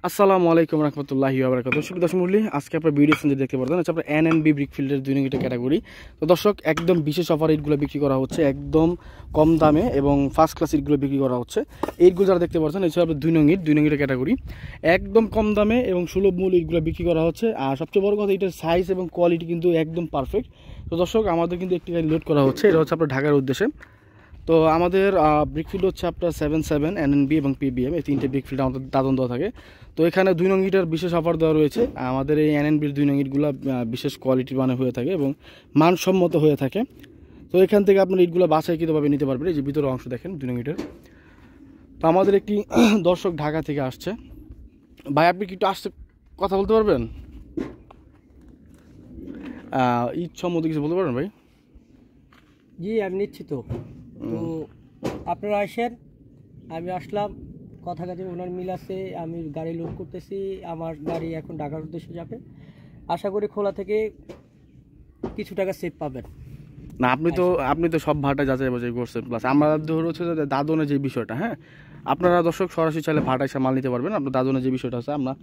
আসসালামু আলাইকুম রহমতুল্লাহি ওয়া বারাকাতুহু। সুপ্রিয় দর্শক মণ্ডলী, আজকে আপনার ভিডিও যে দেখতে পারবেন হচ্ছে আপনার এনএনবি ব্রিকফিল্ডের 2 নং ইটের ক্যাটাগরি। তো দর্শক, একদম বিশেষ অফার ইটগুলো বিক্রি করা হচ্ছে একদম কম দামে এবং ফার্স্ট ক্লাস ইটগুলো বিক্রি করা হচ্ছে। এইটগুলো যারা দেখতে পাচ্ছেন এই হচ্ছে আপনার 2 নং ইটের ক্যাটাগরি, একদম কম দামে এবং সুলভ মূল্যে ইটগুলো বিক্রি করা হচ্ছে। আর সবচেয়ে বড় কথা, এটার সাইজ এবং কোয়ালিটি কিন্তু একদম পারফেক্ট। তো দর্শক, আমাদের কিন্তু একটি গাড়ি লোড করা হচ্ছে, এটা হচ্ছে আপনার ঢাকার উদ্দেশ্যে। তো আমাদের ব্রিকফিল্ড হচ্ছে আপনার 7 এনএনবি এবং পিবিএম, এই তিনটে ব্রিকফিল্ড আমাদের দাদন দেওয়া থাকে। তো এখানে 2 নং ইটের বিশেষ অফার দেওয়া রয়েছে। আমাদের এই এনএনবির 2 নং ইটগুলো বিশেষ কোয়ালিটির মানে হয়ে থাকে এবং মানসম্মত হয়ে থাকে। তো এখান থেকে আপনার ইটগুলো বাছাইকৃতভাবে নিতে পারবেন। এই যে ভিতরে অংশ দেখেন 2 নং ইটের। তো আমাদের একটি দর্শক ঢাকা থেকে আসছে। ভাই, আপনি কি একটু আসতে কথা বলতে পারবেন? ইট সম্বন্ধে কিছু বলতে পারবেন ভাই? জি, আমি নিচ্ছি। তো আপনারা আসেন, আমি আসলাম, কথা কাজে ওনার মিল আছে, আমি গাড়ি লোড করতেছি, আমার গাড়ি এখন ঢাকার উদ্দেশ্যে যাবে। আশা করি খোলা থেকে কিছু টাকা সেভ পাবেন। না, আপনি তো সব ভাটা যাচাই বাছাই করছেন। প্লাস আমরা ধর হচ্ছে যে দাদনের যে বিষয়টা, হ্যাঁ, আপনারা দর্শক সরাসরি চাইলে ভাটা এসে মাল নিতে পারবেন। আপনার দাদনের যে বিষয়টা আছে, আমরা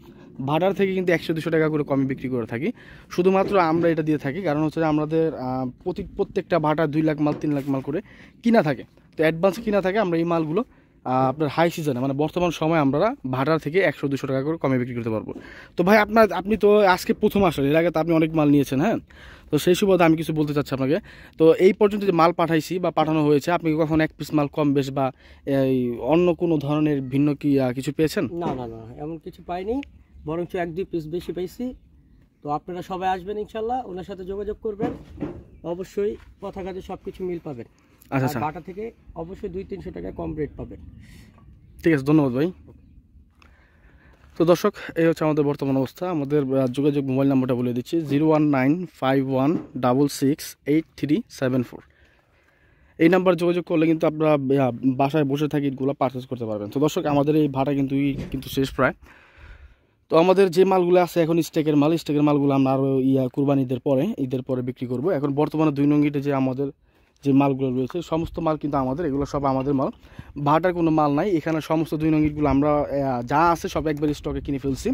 ভাটার থেকে কিন্তু 100-200 টাকা করে কমে বিক্রি করে থাকি। শুধুমাত্র আমরা এটা দিয়ে থাকি কারণ হচ্ছে যে আমাদের প্রত্যেকটা ভাটা 2 লাখ মাল 3 লাখ মাল করে কিনা থাকে। তো অ্যাডভান্স কিনা থাকে, আমরা এই মালগুলো আপনার হাই সিজনে মানে বর্তমান সময় আমরা ভাটার থেকে 100-200 টাকা করে কমে বিক্রি করতে পারবো। তো ভাই, আপনি তো আজকে প্রথম আসলেন, এর আগে তো আপনি অনেক মাল নিয়েছেন, হ্যাঁ। তো সেই সুবাদে আমি কিছু বলতে চাচ্ছি আপনাকে। তো এই পর্যন্ত যে মাল পাঠাইছি বা পাঠানো হয়েছে, আপনি কি কখন 1 পিস মাল কম বেশ বা এই অন্য কোনো ধরনের ভিন্ন কি কিছু পেয়েছেন? না না না, এমন কিছু পাইনি, বরঞ্চ 1-2 পিস বেশি পাইছি। তো আপনারা সবাই আসবেন ইনশাল্লাহ, ওনার সাথে যোগাযোগ করবেন, অবশ্যই কথা কাজে সব কিছু মিল পাবেন। আচ্ছা, ভাটা থেকে অবশ্যই 200-300 টাকা কম রেট পাবেন। ঠিক আছে, ধন্যবাদ ভাই। তো দর্শক, এই হচ্ছে আমাদের বর্তমান অবস্থা। আমাদের যোগাযোগ মোবাইল নাম্বারটা বলে দিচ্ছি, 01951668374। এই নাম্বার যোগাযোগ করলে কিন্তু আপনারা বাসায় বসে থাকি ইটগুলো পারচেস করতে পারবেন। তো দর্শক, আমাদের এই ভাড়া কিন্তু শেষ প্রায়। তো আমাদের যে মালগুলো আছে এখন স্টেকের মালগুলো আমরা আরও কুরবানি ঈদের পরে বিক্রি করব। এখন বর্তমানে 2 নং ইটে যে আমাদের যে মালগুলো রয়েছে সমস্ত মাল কিন্তু আমাদের, এগুলো সব আমাদের মাল, ভাটার কোনো মাল নাই এখানে। সমস্ত 2 নং ইটগুলো আমরা যা আছে সব একবার স্টকে কিনে ফেলছি।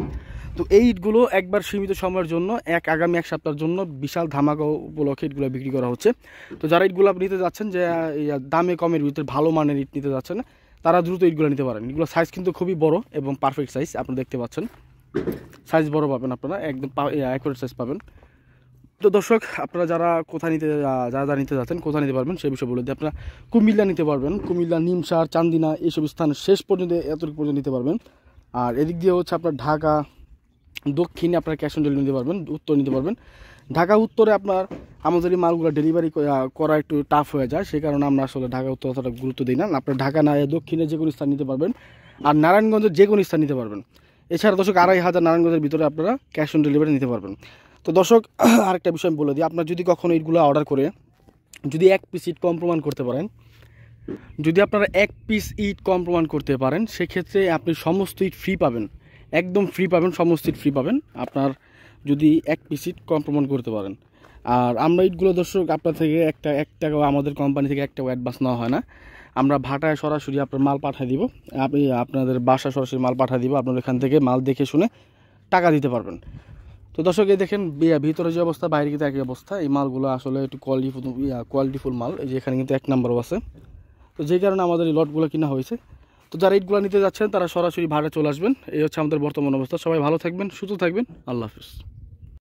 তো এই ইটগুলো একবার সীমিত সময়ের জন্য আগামী 1 সপ্তাহের জন্য বিশাল ধামাকা উপলক্ষে ইটগুলো বিক্রি করা হচ্ছে। তো যারা ইটগুলো নিতে যাচ্ছেন, যে দামে কমের ভিতরে ভালো মানের ইট নিতে যাচ্ছেন, তারা দ্রুত ইটগুলো নিতে পারেন। এগুলো সাইজ কিন্তু খুবই বড় এবং পারফেক্ট সাইজ, আপনি দেখতে পাচ্ছেন। সাইজ বড় পাবেন, আপনারা একদম অ্যাকুরেট সাইজ পাবেন। তো দর্শক, আপনারা যারা নিতে যাচ্ছেন, কোথায় নিতে পারবেন সেই বিষয়ে বলে দিই। আপনারা কুমিল্লা নিতে পারবেন, কুমিল্লা, নিমসার, চান্দিনা এইসব স্থান শেষ পর্যন্ত এতটুকু পর্যন্ত নিতে পারবেন। আর এদিক দিয়ে হচ্ছে আপনার ঢাকা দক্ষিণে আপনার ক্যাশ অন ডেলিভারি নিতে পারবেন, উত্তর নিতে পারবেন। ঢাকা উত্তরে আপনার আমাদের এই মালগুলো ডেলিভারি করা একটু টাফ হয়ে যায়, সেই কারণে আমরা আসলে ঢাকা উত্তর অতটা গুরুত্ব দিই না। আপনার ঢাকা না দক্ষিণে যে কোনো স্থান নিতে পারবেন, আর নারায়ণগঞ্জের যে কোনো স্থান নিতে পারবেন। এছাড়া দর্শক 2500 নারায়ণগঞ্জের ভিতরে আপনারা ক্যাশ অন ডেলিভারি নিতে পারবেন। তো দর্শক, আরেকটা বিষয় আমি বলে দিই, আপনার যদি কখনো ইটগুলো অর্ডার করে যদি 1 পিস ইট কম প্রমাণ করতে পারেন, যদি আপনারা 1 পিস ইট কম প্রমাণ করতে পারেন, সেক্ষেত্রে আপনি সমস্ত ইট ফ্রি পাবেন, একদম ফ্রি পাবেন, সমস্ত ইট ফ্রি পাবেন আপনার যদি 1 পিস ইট কম প্রমাণ করতে পারেন। আর আমরা ইটগুলো দর্শক আপনার থেকে এক টাকাও আমাদের কোম্পানি থেকে 1 টাকা অ্যাডভান্স নেওয়া হয় না। আমরা ভাটায় সরাসরি আপনার মাল পাঠিয়ে দিব, আপনি আপনাদের বাসায় সরাসরি মাল পাঠিয়ে দিব, আপনার এখান থেকে মাল দেখে শুনে টাকা দিতে পারবেন। তো দর্শক, এই দেখেন ভিতরে যে অবস্থা, বাইরে কিন্তু একই অবস্থা। এই মালগুলো আসলে একটু কোয়ালিটিফুল মাল, এই যে এখানে কিন্তু 1 নম্বরও আছে। তো যে কারণে আমাদের এই লটগুলো কিনা হয়েছে। তো যারা ইটগুলো নিতে যাচ্ছেন তারা সরাসরি ভাড়া চলে আসবেন। এই হচ্ছে আমাদের বর্তমান অবস্থা। সবাই ভালো থাকবেন, সুস্থ থাকবেন, আল্লাহ হাফিজ।